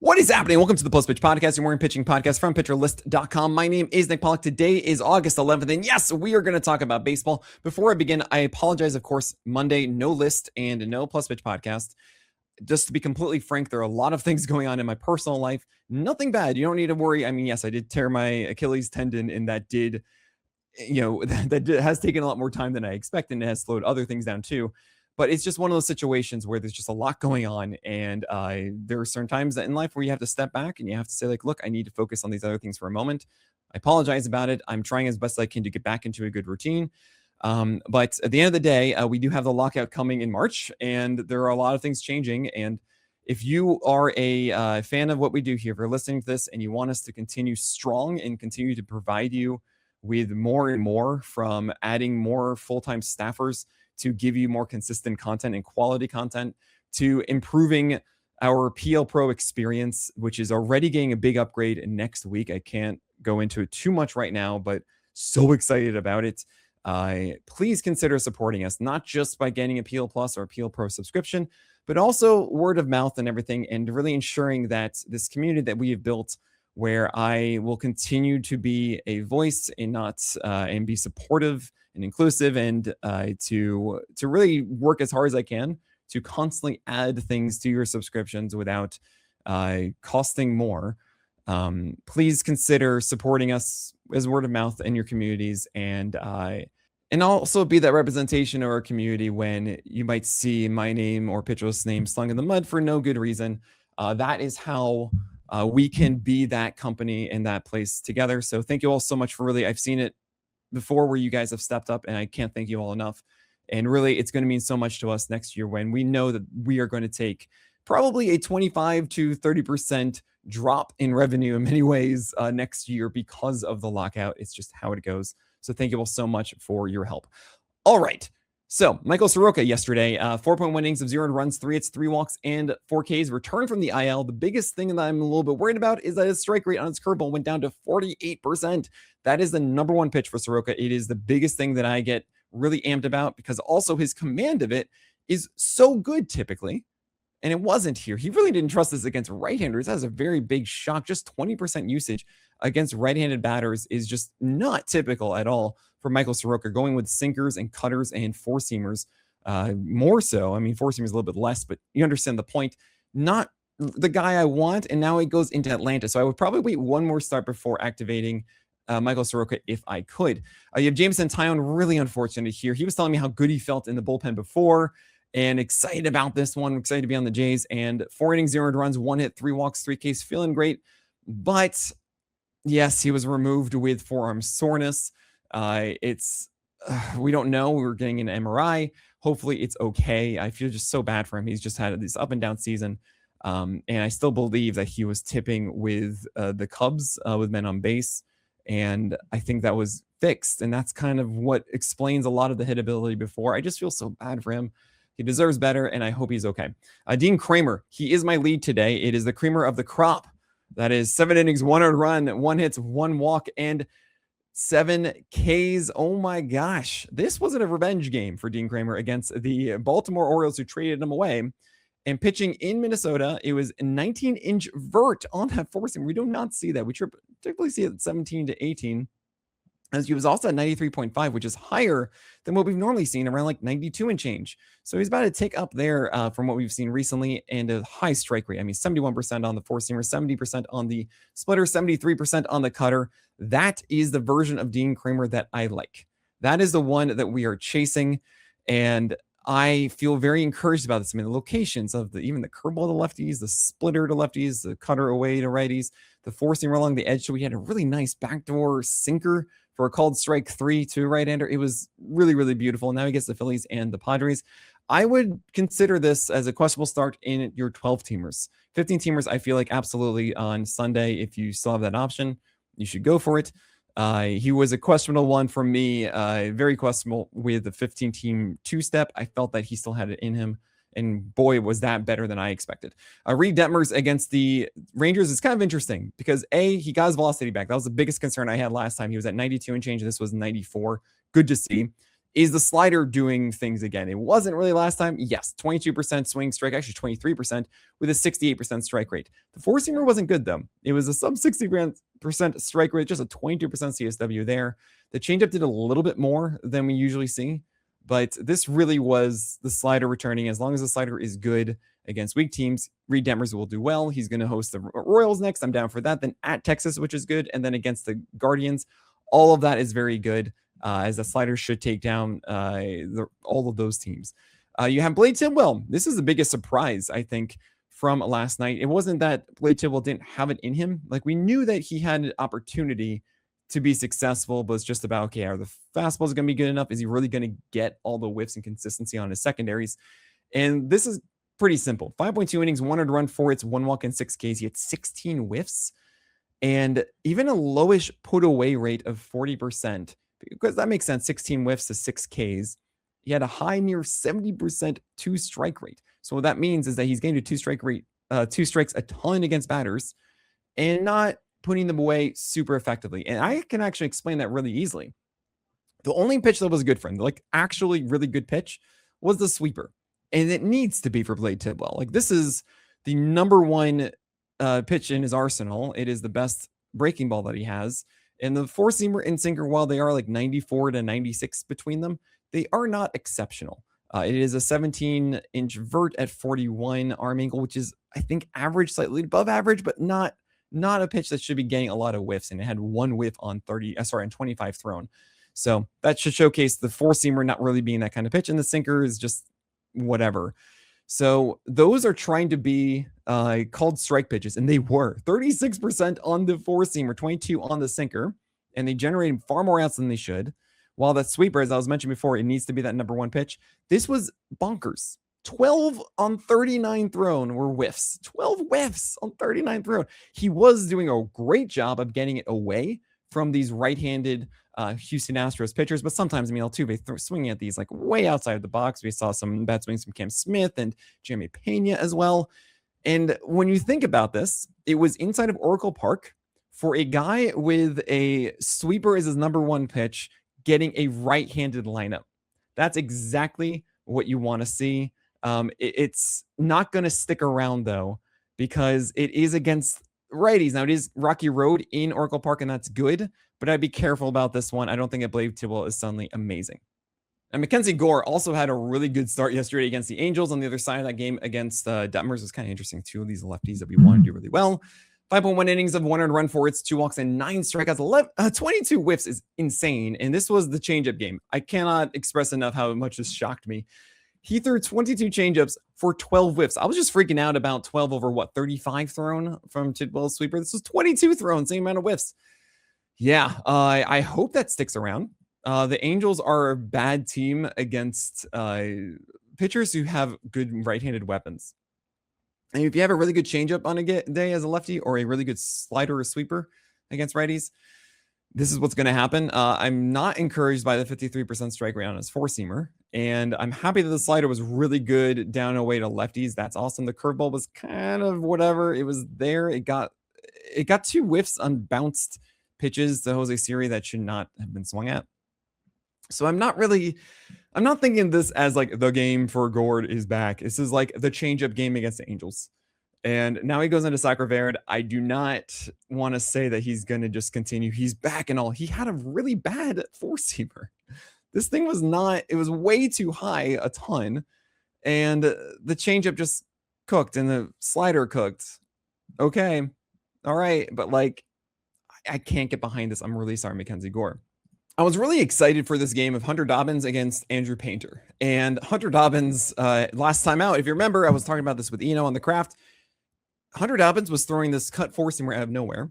What is happening? Welcome to the Plus Pitch Podcast, your morning pitching podcast from pitcherlist.com. My name is Nick Pollock. Today is August 11th, and yes, we are going to talk about baseball. Before I begin, I apologize, of course, Monday, no list and no Plus Pitch Podcast. Just to be completely frank, there are a lot of things going on in my personal life. Nothing bad. You don't need to worry. I mean, yes, I did tear my Achilles tendon, and that did, that has taken a lot more time than I expected, and it has slowed other things down too. But it's just one of those situations where there's just a lot going on. And there are certain times in life where you have to step back and you have to say, like, look, I need to focus on these other things for a moment. I apologize about it. I'm trying as best I can to get back into a good routine. But at the end of the day, we do have the lockout coming in March, and there are a lot of things changing. And if you are a fan of what we do here, if you're listening to this and you want us to continue strong and continue to provide you with more and more, from adding more full-time staffers to give you more consistent content and quality content, to improving our PL Pro experience, which is already getting a big upgrade next week. I can't go into it too much right now, but so excited about it. Please consider supporting us, not just by getting a PL Plus or a PL Pro subscription, but also word of mouth and everything, and really ensuring that this community that we have built, where I will continue to be a voice and not and be supportive and inclusive, and to really work as hard as I can to constantly add things to your subscriptions without costing more. Please consider supporting us as word of mouth in your communities, and also be that representation of our community when you might see my name or Pitcherlist's name slung in the mud for no good reason. That is how we can be that company in that place together. So thank you all so much for really, I've seen it before where you guys have stepped up, and I can't thank you all enough. And really, it's going to mean so much to us next year when we know that we are going to take probably a 25 to 30% drop in revenue in many ways next year because of the lockout. It's just how it goes. So thank you all so much for your help. All right. So Michael Soroka yesterday, 4.1 innings of 0 runs, 3 hits, 3 walks, and 4 Ks, returned from the IL. The biggest thing that I'm a little bit worried about is that his strike rate on his curveball went down to 48%. That is the number one pitch for Soroka. It is the biggest thing that I get really amped about, because also his command of it is so good typically, and it wasn't here. He really didn't trust this against right-handers. That was a very big shock. Just 20% usage against right-handed batters is just not typical at all for Michael Soroka, going with sinkers and cutters and four-seamers more so. I mean, four-seamers a little bit less, but you understand the point. Not the guy I want, and now he goes into Atlanta. So I would probably wait one more start before activating Michael Soroka if I could. You have Jameson Taillon, really unfortunate here. He was telling me how good he felt in the bullpen before, and excited about this one. I'm excited to be on the Jays. And 4 innings, 0 runs, 1 hit, 3 walks, 3 Ks, feeling great. But yes, he was removed with forearm soreness. We don't know. We're getting an MRI. Hopefully it's okay. I feel just so bad for him. He's just had this up and down season. And I still believe that he was tipping with the Cubs with men on base. And I think that was fixed. And that's kind of what explains a lot of the hitability before. I just feel so bad for him. He deserves better, and I hope he's okay. Dean Kremer, he is my lead today. It is the Kremer of the crop. That is 7 innings, 1 earned run, 1 hit, 1 walk, and 7 Ks. Oh my gosh. This wasn't a revenge game for Dean Kremer against the Baltimore Orioles, who traded him away. And pitching in Minnesota, it was a 19-inch vert on that four-seam. We do not see that. We typically see it at 17 to 18. As he was also at 93.5, which is higher than what we've normally seen, around like 92 and change. So he's about to take up there from what we've seen recently, and a high strike rate. I mean, 71% on the four-seamer, 70% on the splitter, 73% on the cutter. That is the version of Dean Kremer that I like. That is the one that we are chasing, and I feel very encouraged about this. I mean, the locations of even the curveball to lefties, the splitter to lefties, the cutter away to righties, the four-seamer along the edge. So we had a really nice backdoor sinker for a called strike 3 to a right-hander. It was really, really beautiful. Now he gets the Phillies and the Padres. I would consider this as a questionable start in your 12-teamers. 15-teamers, I feel like absolutely on Sunday, if you still have that option, you should go for it. He was a questionable one for me, very questionable with the 15-team two-step. I felt that he still had it in him. And boy, was that better than I expected. Reed Detmers against the Rangers is kind of interesting because he got his velocity back. That was the biggest concern I had last time. He was at 92 and change. This was 94. Good to see. Is the slider doing things again? It wasn't really last time. Yes, 22% swing strike, actually 23% with a 68% strike rate. The four seamer wasn't good though. It was a sub 60% strike rate, just a 22% CSW there. The changeup did a little bit more than we usually see, but this really was the slider returning. As long as the slider is good against weak teams, Reed Demers will do well. He's going to host the Royals next. I'm down for that. Then at Texas, which is good, and then against the Guardians, all of that is very good. As the slider should take down all of those teams. You have Blade Tidwell. This is the biggest surprise, I think, from last night. It wasn't that Blade Tidwell didn't have it in him. Like, we knew that he had an opportunity to be successful, but it's just about, okay, are the fastballs going to be good enough? Is he really going to get all the whiffs and consistency on his secondaries? And this is pretty simple. 5.2 innings, 1 run, 4 hits, 1 walk, and 6 Ks. He had 16 whiffs and even a lowish put away rate of 40%. Because that makes sense, 16 whiffs to 6 Ks. He had a high near 70% two strike rate. So what that means is that he's getting to two strikes a ton against batters and not putting them away super effectively. And I can actually explain that really easily. The only pitch that was good for him, like actually really good pitch, was the sweeper. And it needs to be for Blade Tidwell. Like, this is the number one pitch in his arsenal. It is the best breaking ball that he has. And the four seamer and sinker, while they are like 94 to 96 between them, they are not exceptional. It is a 17-inch vert at 41 arm angle, which is, I think, average, slightly above average, but not a pitch that should be getting a lot of whiffs. And it had one whiff on 25 thrown. So that should showcase the four seamer not really being that kind of pitch. And the sinker is just whatever. So those are trying to be called strike pitches, and they were 36% on the four seamer, 22 on the sinker, and they generated far more outs than they should. While that sweeper, as I was mentioning before, it needs to be that number one pitch. This was bonkers. 12 on 39 thrown were whiffs. 12 whiffs on 39 thrown. He was doing a great job of getting it away from these right-handed Houston Astros pitchers, but sometimes, I mean, Altuve swinging at these like way outside of the box. We saw some bad swings from Cam Smith and Jeremy Pena as well. And when you think about this, it was inside of Oracle Park for a guy with a sweeper as his number one pitch, getting a right-handed lineup. That's exactly what you want to see. It's not going to stick around, though, because it is against righties. Now, it is Rocky Road in Oracle Park, and that's good, but I'd be careful about this one. I don't think that Blade Tidwell is suddenly amazing. And Mackenzie Gore also had a really good start yesterday against the Angels. On the other side of that game against Detmers was kind of interesting. Two of these lefties that we want to do really well. 5.1 innings of 1 run, 4 hits, 2 walks, and 9 strikeouts. 22 whiffs is insane. And this was the changeup game. I cannot express enough how much this shocked me. He threw 22 changeups for 12 whiffs. I was just freaking out about 12 over 35 thrown from Tidwell's sweeper. This was 22 thrown, same amount of whiffs. Yeah, I hope that sticks around. The Angels are a bad team against pitchers who have good right-handed weapons. And if you have a really good changeup on a day as a lefty, or a really good slider or sweeper against righties, this is what's going to happen. I'm not encouraged by the 53% strike rate on his four-seamer, and I'm happy that the slider was really good down away to lefties. That's awesome. The curveball was kind of whatever. It was there. It got 2 whiffs on bounced pitches to Jose Siri that should not have been swung at. So I'm not thinking this as like the game for Gord is back. This is like the changeup game against the Angels. And now he goes into Sacre Verde. I do not want to say that he's going to just continue. He's back and all. He had a really bad four-seamer. This thing was not, it was way too high a ton. And the changeup just cooked and the slider cooked. Okay. All right. But like, I can't get behind this. I'm really sorry, Mackenzie Gore. I was really excited for this game of Hunter Dobbins against Andrew Painter. And Hunter Dobbins, last time out, if you remember, I was talking about this with Eno on the craft. Hunter Dobbins was throwing this cut four-seamer out of nowhere.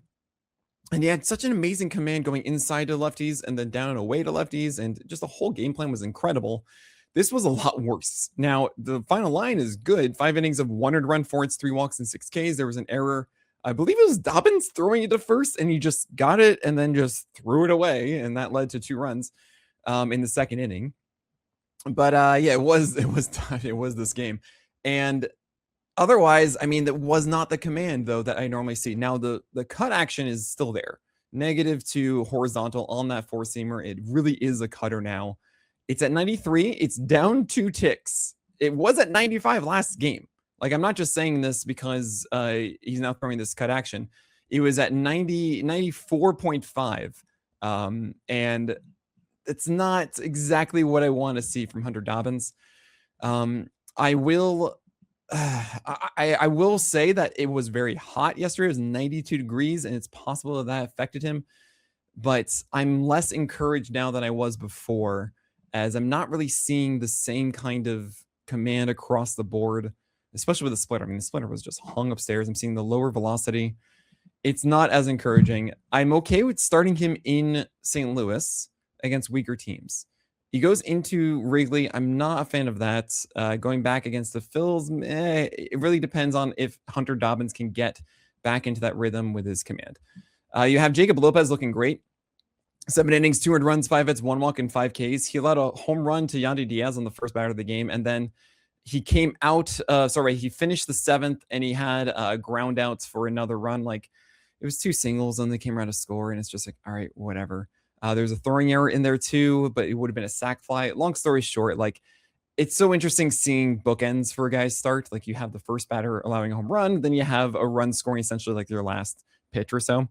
And he had such an amazing command going inside to lefties and then down and away to lefties. And just the whole game plan was incredible. This was a lot worse. Now, the final line is good. 5 innings of 1 run, 4 hits, 3 walks, and 6 Ks. There was an error. I believe it was Dobbins throwing it to first, and he just got it and then just threw it away. And that led to 2 runs in the second inning. But yeah, it was this game. And otherwise, I mean, that was not the command, though, that I normally see. Now, the cut action is still there. -2 horizontal on that four-seamer. It really is a cutter now. It's at 93. It's down 2 ticks. It was at 95 last game. Like, I'm not just saying this because he's now throwing this cut action. It was at 94.5. And it's not exactly what I want to see from Hunter Dobbins. I will I will say that it was very hot yesterday. It was 92 degrees, and it's possible that affected him. But I'm less encouraged now than I was before, as I'm not really seeing the same kind of command across the board, especially with the splitter. I mean, the splitter was just hung upstairs. I'm seeing the lower velocity. It's not as encouraging. I'm okay with starting him in St. Louis against weaker teams. He goes into Wrigley. I'm not a fan of that. Going back against the Phils, it really depends on if Hunter Dobbins can get back into that rhythm with his command. You have Jacob Lopez looking great. 7 innings, 200 runs, 5 hits, 1 walk, and 5 Ks. He allowed a home run to Yandy Diaz on the first batter of the game, and then he came out. He finished the 7th, and he had ground outs for another run. Like, it was 2 singles, and they came around to score, and it's just like, all right, whatever. There's a throwing error in there too, but it would have been a sac fly. Long story short, like, it's so interesting seeing bookends for a guy's start. Like, you have the first batter allowing a home run, then you have a run scoring essentially like their last pitch or so.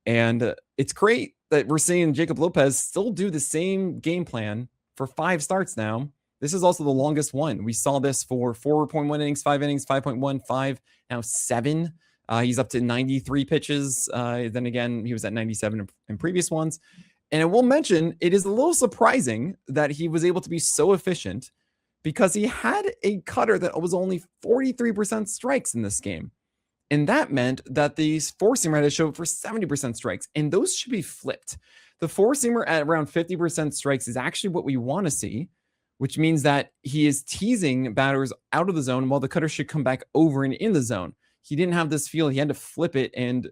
And it's great that we're seeing Jacob Lopez still do the same game plan for 5 starts now. This is also the longest one. We saw this for 4.1 innings, 5 innings, 5.1, 5, now 7. He's up to 93 pitches. Then again, he was at 97 in previous ones. And I will mention, it is a little surprising that he was able to be so efficient because he had a cutter that was only 43% strikes in this game. And that meant that the 4-seamer had to show up for 70% strikes, and those should be flipped. The 4-seamer at around 50% strikes is actually what we want to see, which means that he is teasing batters out of the zone while the cutter should come back over and in the zone. He didn't have this feel. He had to flip it, and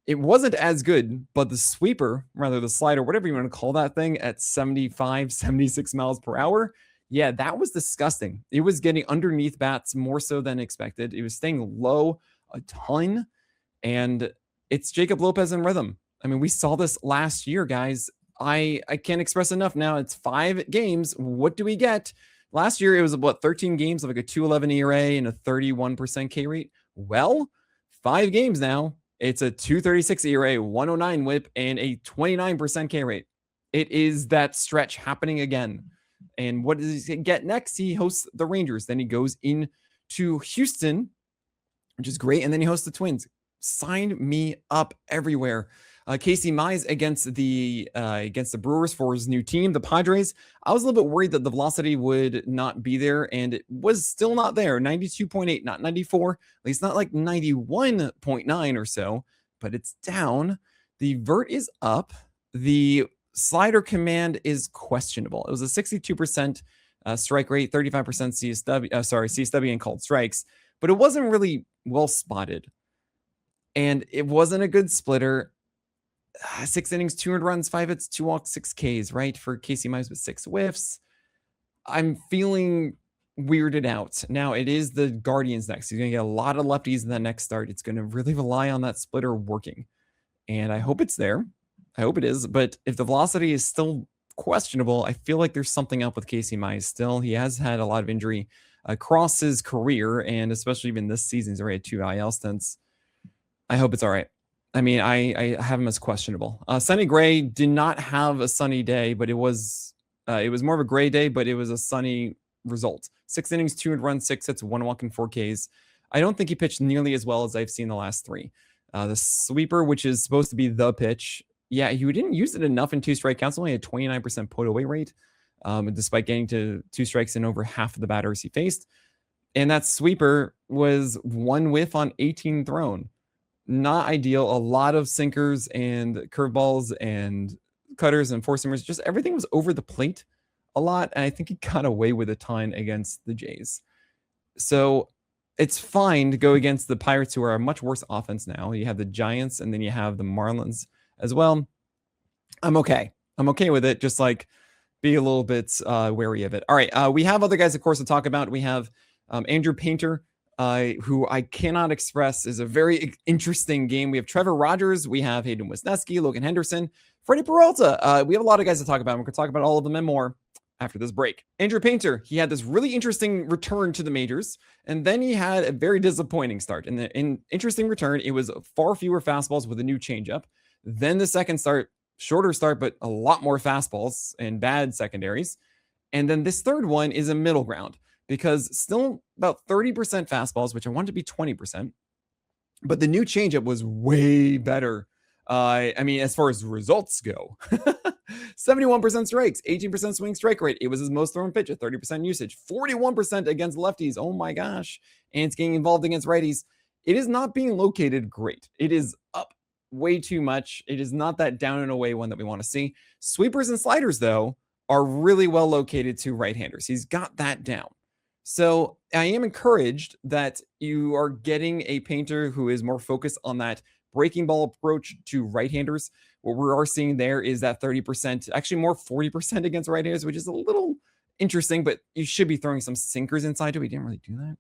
it wasn't as good, but the sweeper, rather the slider, whatever you want to call that thing, at 75, 76 miles per hour, yeah, that was disgusting. It was getting underneath bats more so than expected. It was staying low a ton, and it's Jacob Lopez in rhythm. I mean, we saw this last year, guys. I can't express enough now. It's 5 games. What do we get? Last year, it was 13 games of like a 2.11 ERA and a 31% K rate. Well, 5 games now. It's a 2.36 ERA, 109 whip, and a 29% K rate. It is that stretch happening again. And what does he get next? He hosts the Rangers. Then he goes into Houston, which is great. And then he hosts the Twins. Sign me up everywhere. Casey Mize against the Brewers for his new team, the Padres. I was a little bit worried that the velocity would not be there, and it was still not there. 92.8, not 94. At least not like 91.9 or so, but it's down. The vert is up. The slider command is questionable. It was a 62% strike rate, 35% CSW and called strikes, but it wasn't really well spotted. And it wasn't a good splitter. 6 innings, 200 runs, 5 hits, 2 walks, 6 Ks, right? For Casey Mize with 6 whiffs. I'm feeling weirded out. Now, it is the Guardians next. He's going to get a lot of lefties in that next start. It's going to really rely on that splitter working. And I hope it's there. I hope it is. But if the velocity is still questionable, I feel like there's something up with Casey Mize still. He has had a lot of injury across his career, and especially even this season. He's already had 2 IL stints. I hope it's all right. I mean, I have him as questionable. Sonny Gray did not have a sunny day, but it was more of a gray day, but it was a sunny result. 6 innings, 200 runs, 6 hits, 1 walk, and 4 Ks. I don't think he pitched nearly as well as I've seen the last 3. The sweeper, which is supposed to be the pitch, yeah, he didn't use it enough in 2 strike counts. Only a 29% put away rate, despite getting to 2 strikes in over half of the batters he faced. And that sweeper was 1 whiff on 18 thrown. Not ideal. A lot of sinkers and curveballs and cutters and 4-seamers. Just everything was over the plate a lot. And I think he got away with a ton against the Jays. So it's fine to go against the Pirates, who are a much worse offense now. You have the Giants, and then you have the Marlins as well. I'm okay. I'm okay with it. Just like be a little bit wary of it. All right. We have other guys, of course, to talk about. We have Andrew Painter, who I cannot express is a very interesting game. We have Trevor Rogers. We have Hayden Wisniewski, Logan Henderson, Freddie Peralta. We have a lot of guys to talk about. We're going to talk about all of them and more after this break. Andrew Painter, he had this really interesting return to the majors, and then he had a very disappointing start. In the interesting return, it was far fewer fastballs with a new changeup. Then the second start, shorter start, but a lot more fastballs and bad secondaries. And then this third one is a middle ground because still about 30% fastballs, which I wanted to be 20%. But the new changeup was way better. I mean, as far as results go, 71% strikes, 18% swing strike rate. It was his most thrown pitch at 30% usage, 41% against lefties. Oh my gosh. And it's getting involved against righties. It is not being located great. It is up way too much. It is not that down and away one that we want to see. Sweepers and sliders, though, are really well located to right-handers. He's got that down. So I am encouraged that you are getting a painter who is more focused on that breaking ball approach to right-handers. What we are seeing there is that 30%, actually more 40% against right-handers, which is a little interesting, but you should be throwing some sinkers inside it. We didn't really do that.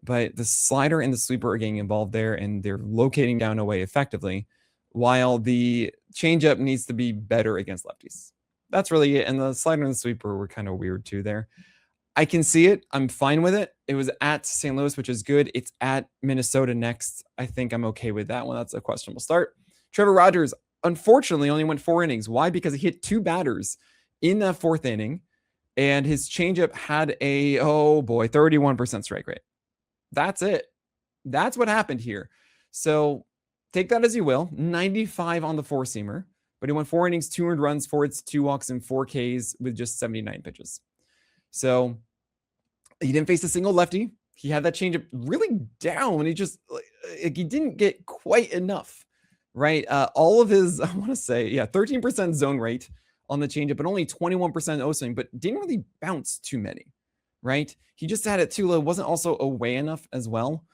But the slider and the sweeper are getting involved there, and they're locating down away effectively, while the changeup needs to be better against lefties. That's really it. And the slider and the sweeper were kind of weird too there. I can see it. I'm fine with it. It was at St. Louis, which is good. It's at Minnesota next. I think I'm okay with that one. That's a questionable start. Trevor Rogers, unfortunately, only went 4 innings. Why? Because he hit 2 batters in that 4th inning, and his changeup had a, 31% strike rate. That's it. That's what happened here. So take that as you will. 95 on the 4-seamer, but he went 4 innings, 2 earned runs, 4 hits, 2 walks, and 4 Ks with just 79 pitches. So he didn't face a single lefty. He had that changeup really down. He just, he didn't get quite enough, right? All of his, I want to say, 13% zone rate on the changeup, but only 21% O-swing, but didn't really bounce too many, right? He just had it too low. Wasn't also away enough as well.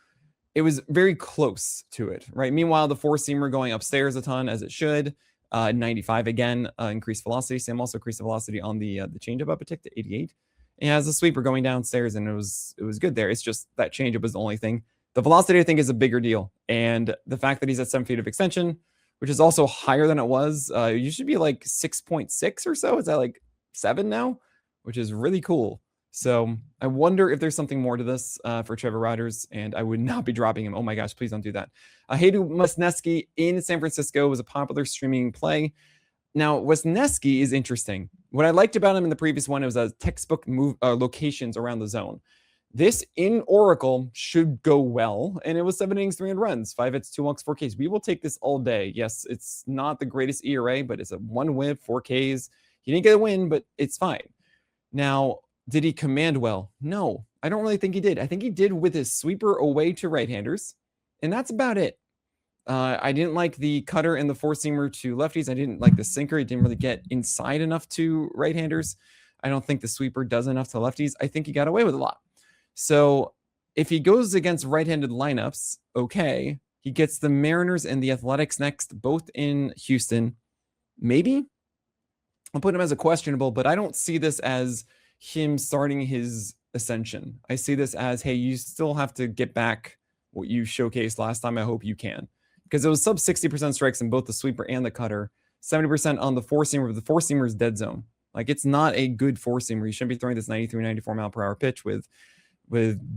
It was very close to it, right? Meanwhile, the 4-seamer going upstairs a ton as it should. 95 again, increased velocity. Sam also increased the velocity on the changeup up a tick to 88. It has a sweeper going downstairs, and it was good there. It's just that changeup was the only thing. The velocity, I think, is a bigger deal. And the fact that he's at 7 feet of extension, which is also higher than it was. You should be like 6.6 or so. It's at like 7 now, which is really cool. So I wonder if there's something more to this for Trevor Rogers, and I would not be dropping him. Oh my gosh, please don't do that. Heidu Wesneski in San Francisco was a popular streaming play. Now, Wesneski is interesting. What I liked about him in the previous one was textbook locations around the zone. This in Oracle should go well, and it was 7 innings, 3 runs, 5 hits, 2 walks, 4 Ks. We will take this all day. Yes, it's not the greatest ERA, but it's a 1 whip, 4 Ks. He didn't get a win, but it's fine. Now, did he command well? No, I don't really think he did. I think he did with his sweeper away to right-handers, and that's about it. I didn't like the cutter and the 4-seamer to lefties. I didn't like the sinker. It didn't really get inside enough to right-handers. I don't think the sweeper does enough to lefties. I think he got away with a lot. So if he goes against right-handed lineups, okay. He gets the Mariners and the Athletics next, both in Houston. Maybe I'll put him as a questionable, but I don't see this as him starting his ascension. I see this as, hey, you still have to get back what you showcased last time. I hope you can. Because it was sub 60% strikes in both the sweeper and the cutter, 70% on the 4-seamer, but the 4-seamer is dead zone. Like, it's not a good 4-seamer. You shouldn't be throwing this 93, 94 mile per hour pitch with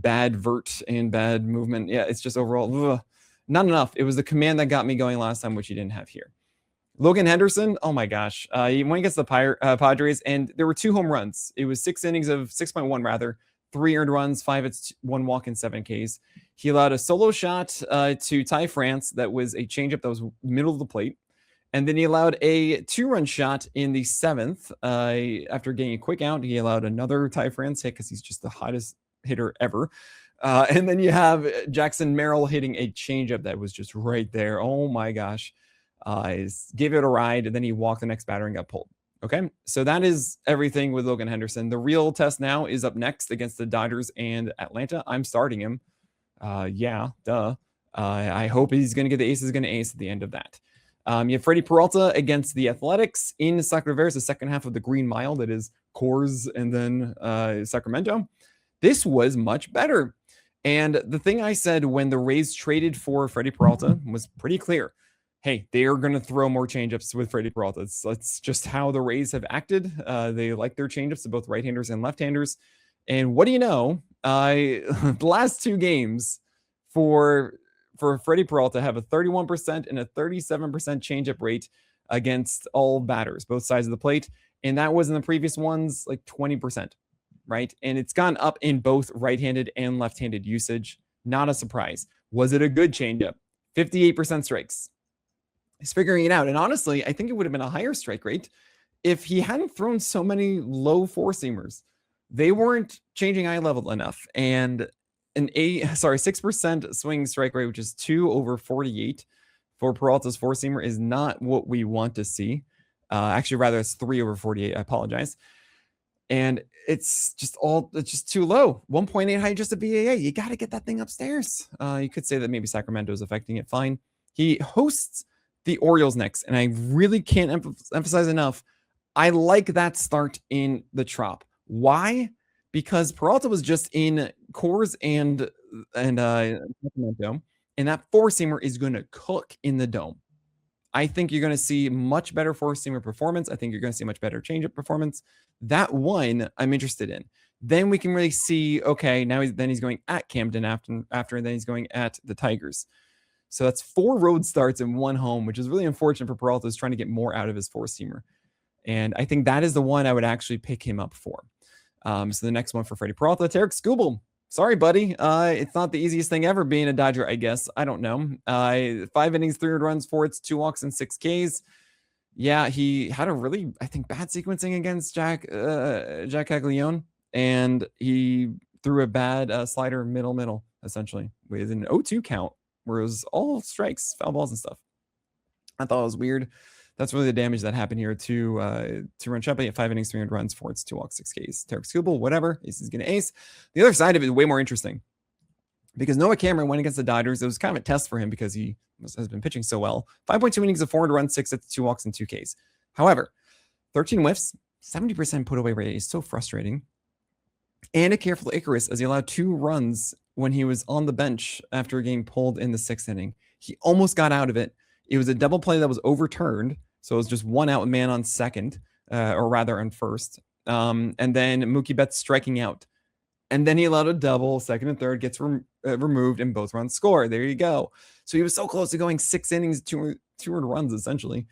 bad vert and bad movement. Yeah, it's just overall not enough. It was the command that got me going last time, which you didn't have here. Logan Henderson, oh my gosh. He went against the Padres, and there were 2 home runs. It was 6 innings of 6.1 rather, 3 earned runs, 5 hits, 1 walk, and 7 Ks. He allowed a solo shot to Ty France that was a changeup that was middle of the plate. And then he allowed a 2-run shot in the 7th. After getting a quick out, he allowed another Ty France hit because he's just the hottest hitter ever. And then you have Jackson Merrill hitting a changeup that was just right there. Oh my gosh. Gave it a ride, and then he walked the next batter and got pulled. Okay, so that is everything with Logan Henderson. The real test now is up next against the Dodgers and Atlanta. I'm starting him. Yeah, duh. I hope he's going to get the ace. Is going to ace at the end of that. You have Freddie Peralta against the Athletics in Sac Rivera, the second half of the Green Mile. That is Coors and then Sacramento. This was much better. And the thing I said when the Rays traded for Freddie Peralta was pretty clear. hey, they are going to throw more changeups with Freddie Peralta. That's just how the Rays have acted. They like their changeups to both right-handers and left-handers. And what do you know? The last two games for Freddie Peralta have a 31% and a 37% changeup rate against all batters, both sides of the plate. And that was in the previous ones like 20%, right? And it's gone up in both right-handed and left-handed usage. Not a surprise. Was it a good changeup? 58% strikes. He's figuring it out. And honestly, I think it would have been a higher strike rate if he hadn't thrown so many low four-seamers. They weren't changing eye level enough. And an 6% swing strike rate, which is 2/48 for Peralta's four-seamer, is not what we want to see. Actually, rather, it's 3/48. I apologize. And it's just too low. 1.8 high, just a BAA. You got to get that thing upstairs. You could say that maybe Sacramento is affecting it. Fine. He hosts the Orioles next, and I really can't emphasize enough. I like that start in the Trop. Why? Because Peralta was just in Coors and Sacramento, and that four-seamer is going to cook in the Dome. I think you're going to see much better four-seamer performance. I think you're going to see much better changeup performance. That one I'm interested in. Then we can really see, okay, now he's going at Camden after, and then he's going at the Tigers. So that's 4 road starts and 1 home, which is really unfortunate for Peralta, who's trying to get more out of his four-seamer. And I think that is the one I would actually pick him up for. So the next one for Freddie Peralta, Tarek Skubal. Sorry, buddy. It's not the easiest thing ever being a Dodger, I guess. I don't know. 5 innings, 3 runs, 4 hits, 2 walks, and 6 Ks. Yeah, he had a really, I think, bad sequencing against Jack Caglione, and he threw a bad slider middle, essentially, with an 0-2 count, where it was all strikes, foul balls, and stuff. I thought it was weird. That's really the damage that happened here. 2-run shot, at 5 innings, 3 runs, 4 hits, 2 walks, 6 Ks. Tarek Skubal, whatever. He's going to ace. The other side of it is way more interesting, because Noah Cameron went against the Dodgers. It was kind of a test for him because he has been pitching so well. 5.2 innings of 4 runs, 6 hits, 2 walks, and 2 Ks. However, 13 whiffs, 70% put away rate is so frustrating. And a careful Icarus, as he allowed 2 runs when he was on the bench after getting pulled in the 6th inning. He almost got out of it. It was a double play that was overturned. So it was just 1 out, man on second, or rather on first. And then Mookie Betts striking out. And then he allowed a double, second and third, gets removed, and both runs score. There you go. So he was so close to going 6 innings, 2 runs, essentially.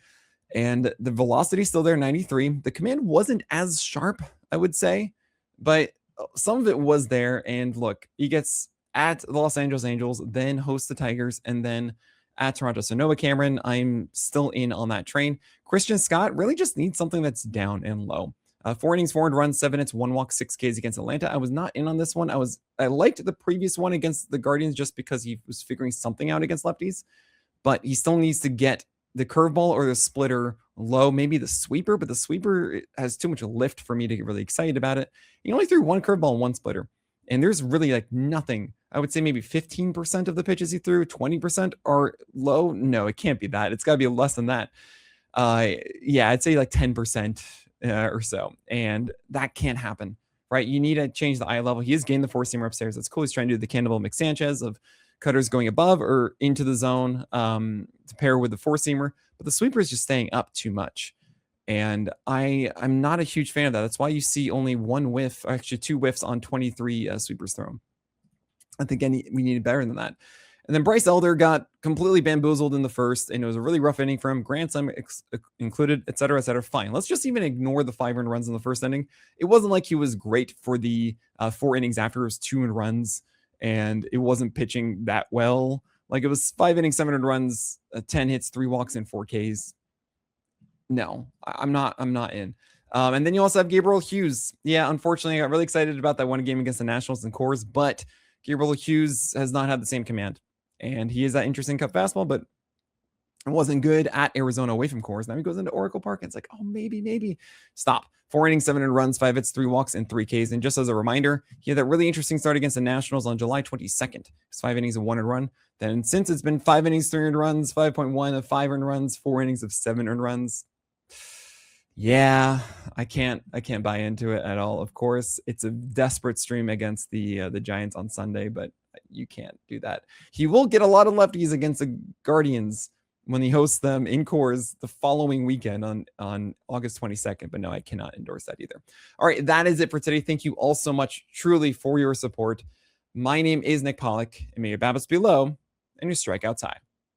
And the velocity still there, 93. The command wasn't as sharp, I would say, but some of it was there. And look, he gets at the Los Angeles Angels, then hosts the Tigers, and then at Toronto. So Noah Cameron, I'm still in on that train. Christian Scott really just needs something that's down and low. 4 innings, 4 runs, 7 hits, 1 walk, 6 Ks against Atlanta. I was not in on this one. I liked the previous one against the Guardians just because he was figuring something out against lefties, but he still needs to get the curveball or the splitter low, maybe the sweeper, but the sweeper has too much lift for me to get really excited about it. He only threw 1 curveball and 1 splitter, and there's really like nothing. I would say maybe 15% of the pitches he threw, 20% are low. No, it can't be that. It's got to be less than that. Yeah, I'd say like 10% or so. And that can't happen, right? You need to change the eye level. He has gained the 4-seamer upstairs. That's cool. He's trying to do the Cannibal McSanchez of cutters going above or into the zone to pair with the 4-seamer. But the sweeper is just staying up too much. And I'm not a huge fan of that. That's why you see only 1 whiff, actually 2 whiffs on 23 sweepers thrown. I think we needed better than that. And then Bryce Elder got completely bamboozled in the first, and it was a really rough inning for him. Grand Slam included, et cetera, et cetera. Fine. Let's just even ignore the 5 earned runs in the first inning. It wasn't like he was great for the 4 innings after. It was 2 earned runs, and it wasn't pitching that well. Like it was 5 innings, 7 earned runs, 10 hits, 3 walks, and 4 Ks. No, I'm not in. And then you also have Gabriel Hughes. Yeah, unfortunately, I got really excited about that one game against the Nationals and Coors, but Gabriel Hughes has not had the same command. And he is that interesting cut fastball, but it wasn't good at Arizona away from Coors. Now he goes into Oracle Park and it's like, oh, maybe. Stop. 4 innings, 7 earned runs, 5 hits, 3 walks, and 3 Ks. And just as a reminder, he had that really interesting start against the Nationals on July 22nd. It's 5 innings of 1 earned run. Then since it's been 5 innings, 3 earned runs, 5.1 of 5 earned runs, 4 innings of 7 earned runs. Yeah, I can't buy into it at all. Of course, it's a desperate stream against the Giants on Sunday, but you can't do that. He will get a lot of lefties against the Guardians, when he hosts them in Coors the following weekend on August 22nd. But no, I cannot endorse that either. All right, that is it for today. Thank you all so much, truly, for your support. My name is Nick Pollack, and may your BABIPs be low and your strikeouts high.